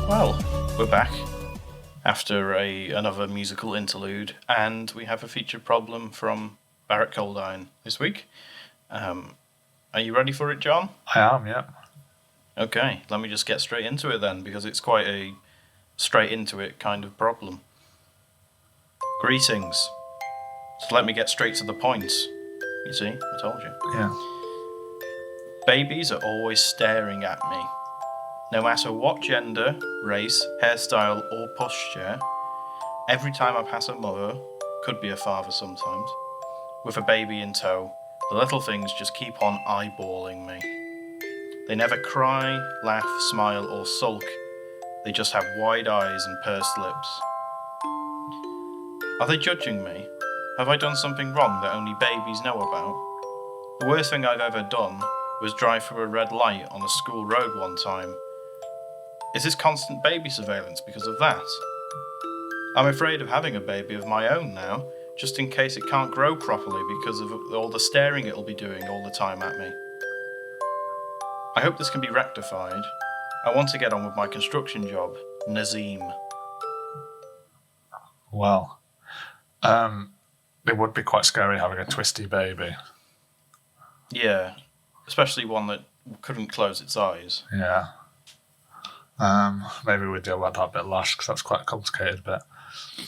Well, we're back after another musical interlude, and we have a featured problem from Barrett Coulda this week. Are you ready for it, John? I am, yeah. Okay, let me just get straight into it then, because it's quite a straight into it kind of problem. Greetings. So let me get straight to the point. You see, I told you. Yeah. Babies are always staring at me. No matter what gender, race, hairstyle, or posture, every time I pass a mother, could be a father sometimes, with a baby in tow, the little things just keep on eyeballing me. They never cry, laugh, smile, or sulk. They just have wide eyes and pursed lips. Are they judging me? Have I done something wrong that only babies know about? The worst thing I've ever done was drive through a red light on a school road one time. Is this constant baby surveillance because of that? I'm afraid of having a baby of my own now, just in case it can't grow properly because of all the staring it'll be doing all the time at me. I hope this can be rectified. I want to get on with my construction job. Nazeem. Well, it would be quite scary having a twisty baby. Yeah, especially one that couldn't close its eyes. Yeah. Maybe we'll deal with that bit last, because that's quite a complicated bit.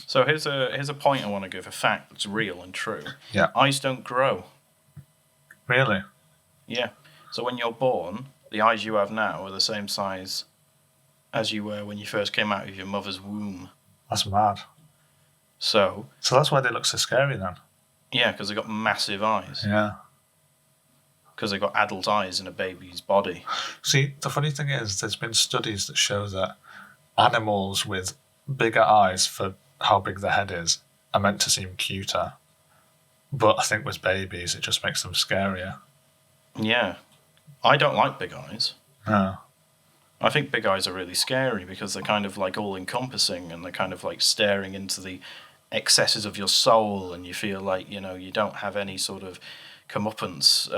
So here's a point I want to give, a fact that's real and true. Yeah. Eyes don't grow. Really? Yeah. So when you're born, the eyes you have now are the same size as you were when you first came out of your mother's womb. That's mad. So that's why they look so scary then? Yeah, because they've got massive eyes. Yeah. Because they've got adult eyes in a baby's body. See, the funny thing is, there's been studies that show that animals with bigger eyes for how big the head is are meant to seem cuter. But I think with babies, it just makes them scarier. Yeah. I don't like big eyes. No. I think big eyes are really scary because they're kind of like all-encompassing and they're kind of like staring into the excesses of your soul, and you feel like, you know, you don't have any sort of comeuppance,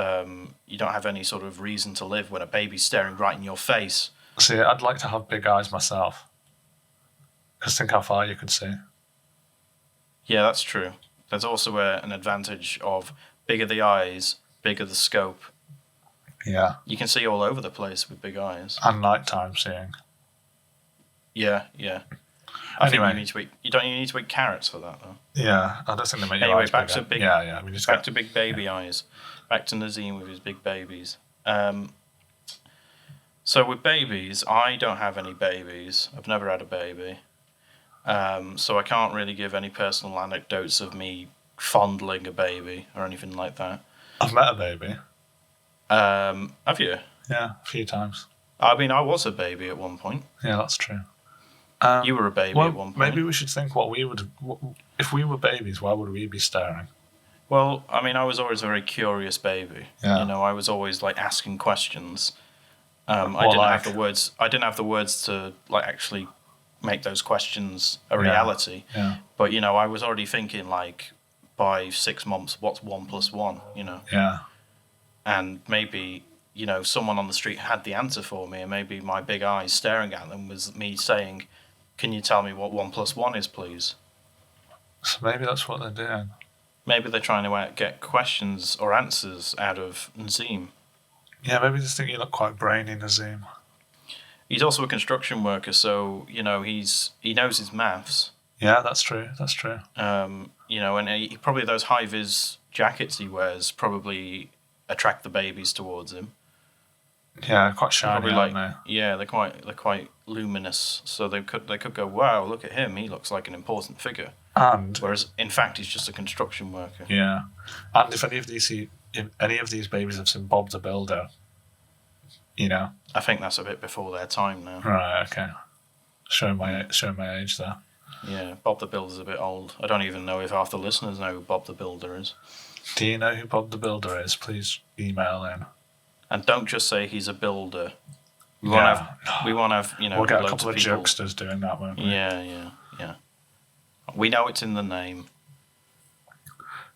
you don't have any sort of reason to live when a baby's staring right in your face. See, I'd like to have big eyes myself. Because think how far you could see. Yeah, that's true. There's also an advantage of bigger the eyes, bigger the scope. Yeah. You can see all over the place with big eyes. And nighttime seeing. Yeah, yeah. Anyway. I think you don't even need to eat carrots for that, though. Yeah, I don't think they make your anyway, eyes back bigger. to big. Yeah. Back to big baby eyes. Back to Nazeem with his big babies. So with babies, I don't have any babies. I've never had a baby. So I can't really give any personal anecdotes of me fondling a baby or anything like that. I've met a baby. Have you? Yeah, a few times. I mean, I was a baby at one point. Yeah, that's true. You were a baby at one point. Maybe we should think if we were babies, why would we be staring? Well, I mean, I was always a very curious baby. Yeah. You know, I was always like asking questions. I didn't have the words to like actually make those questions a reality. Yeah. But you know, I was already thinking like, by 6 months, what's 1 + 1? You know. Yeah. And maybe, you know, someone on the street had the answer for me, and maybe my big eyes staring at them was me saying, "Can you tell me what 1 + 1 is, please?" So maybe that's what they're doing. Maybe they're trying to get questions or answers out of Nazeem. Yeah, maybe they think you look quite brainy, Nazeem. He's also a construction worker, so, you know, he knows his maths. Yeah, that's true. That's true. You know, and he probably those high-vis jackets he wears probably attract the babies towards him. Yeah, quite shiny, aren't they? Yeah, they're quite luminous. So they could go, wow, look at him. He looks like an important figure. And whereas in fact he's just a construction worker. Yeah, and if any of these babies have seen Bob the Builder, you know. I think that's a bit before their time now. Right. Okay. Showing my age there. Yeah, Bob the Builder's a bit old. I don't even know if half the listeners know who Bob the Builder is. Do you know who Bob the Builder is? Please email in. And don't just say he's a builder. We want to have, you know, we'll get a couple of jokesters doing that, won't we? Yeah. We know it's in the name.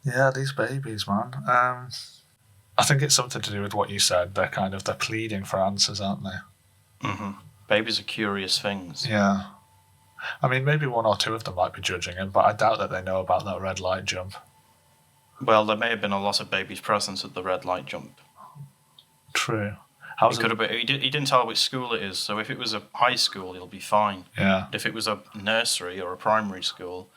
Yeah, these babies, man. I think it's something to do with what you said. They're pleading for answers, aren't they? Mm-hmm. Babies are curious things. Yeah. I mean, maybe one or two of them might be judging him, but I doubt that they know about that red light jump. Well, there may have been a lot of babies present at the red light jump. True. It could have been. He didn't tell which school it is, so if it was a high school, he'll be fine. Yeah. If it was a nursery or a primary school,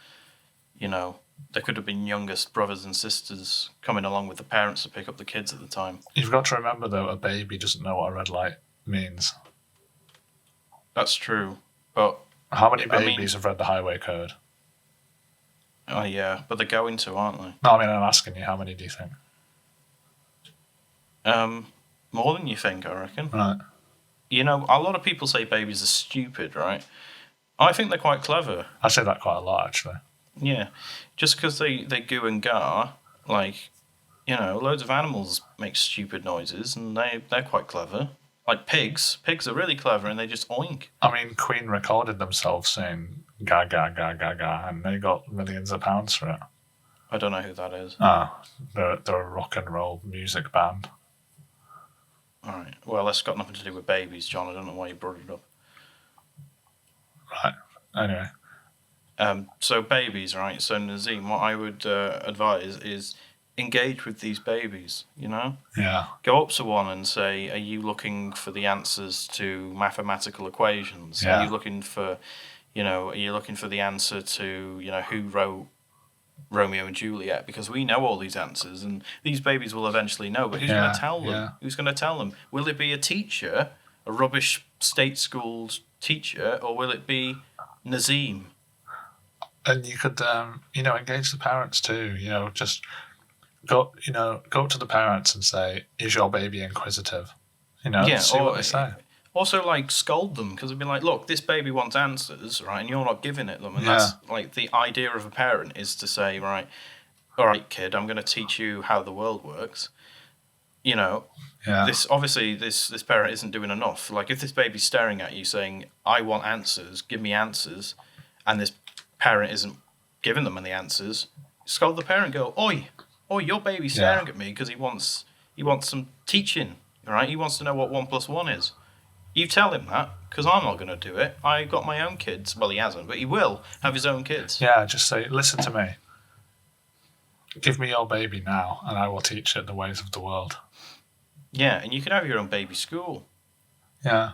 you know, there could have been youngest brothers and sisters coming along with the parents to pick up the kids at the time. You've got to remember, though, a baby doesn't know what a red light means. That's true, but... How many babies have read the highway code? Oh, yeah, but they're going to, aren't they? No, I mean, I'm asking you, how many do you think? More than you think, I reckon. Right. You know, a lot of people say babies are stupid, right? I think they're quite clever. I say that quite a lot, actually. Yeah. Just because they goo and gar, like, you know, loads of animals make stupid noises, and they're quite clever. Like pigs. Pigs are really clever, and they just oink. I mean, Queen recorded themselves saying ga ga ga ga ga, and they got millions of pounds for it. I don't know who that is. They're a rock and roll music band. All right. Well, that's got nothing to do with babies, John. I don't know why you brought it up. Right. Anyway. So babies, right? So Nazeem, what I would advise is engage with these babies, you know? Yeah. Go up to one and say, are you looking for the answers to mathematical equations? Yeah. Are you looking for, the answer to, who wrote Romeo and Juliet? Because we know all these answers, and these babies will eventually know, but who's going to tell them? Yeah. Who's going to tell them? Will it be a teacher, a rubbish state school teacher, or will it be Nazeem? And you could, engage the parents too. Just go up to the parents and say, "Is your baby inquisitive?" See what they say. Also, scold them, because it'd be like, look, this baby wants answers, right, and you're not giving it them. And that's, the idea of a parent is to say, right, all right, kid, I'm going to teach you how the world works. This parent isn't doing enough. Like, if this baby's staring at you saying, I want answers, give me answers, and this parent isn't giving them any answers, scold the parent, go, oi, your baby's staring at me because he wants some teaching, right? He wants to know what 1 + 1 is. You tell him that, because I'm not going to do it. I got my own kids. Well, he hasn't, but he will have his own kids. Yeah, just say, listen to me. Give me your baby now, and I will teach it the ways of the world. Yeah, and you can have your own baby school. Yeah.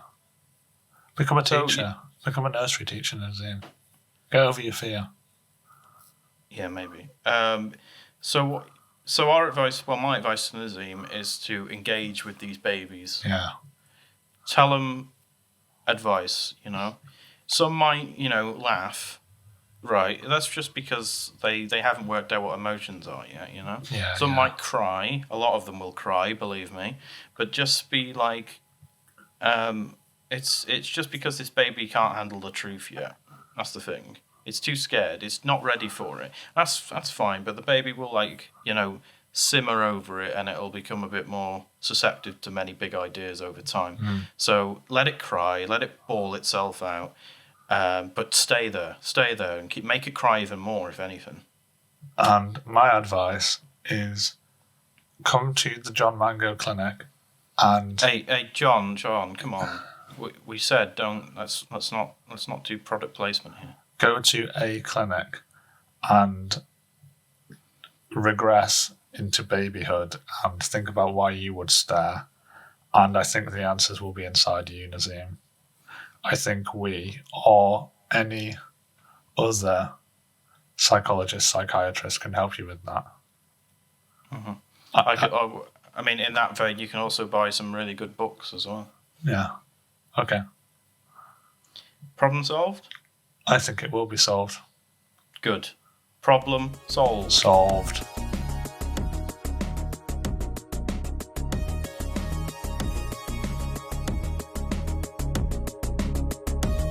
Become a teacher. Become a nursery teacher, Nazeem. Get over your fear. Yeah, maybe. So our advice, my advice to Nazeem is to engage with these babies. Yeah. Tell them advice, Some might, laugh. Right, that's just because they haven't worked out what emotions are yet, Yeah, Some might cry. A lot of them will cry, believe me. But just be like, it's just because this baby can't handle the truth yet. That's the thing. It's too scared. It's not ready for it. That's fine, but the baby will, simmer over it, and it'll become a bit more susceptible to many big ideas over time. So let it cry, let it bawl itself out, but stay there, and make it cry even more, if anything. And my advice is come to the John Mango Clinic and... Hey, John, come on. We said don't. Let's not do product placement here. Go to a clinic and regress into babyhood and think about why you would stare. And I think the answers will be inside you, Nazeem. I think we, or any other psychologist, psychiatrist, can help you with that. Mm-hmm. I mean, in that vein, you can also buy some really good books as well. Yeah. Okay. Problem solved? I think it will be solved. Good. Problem solved. Solved.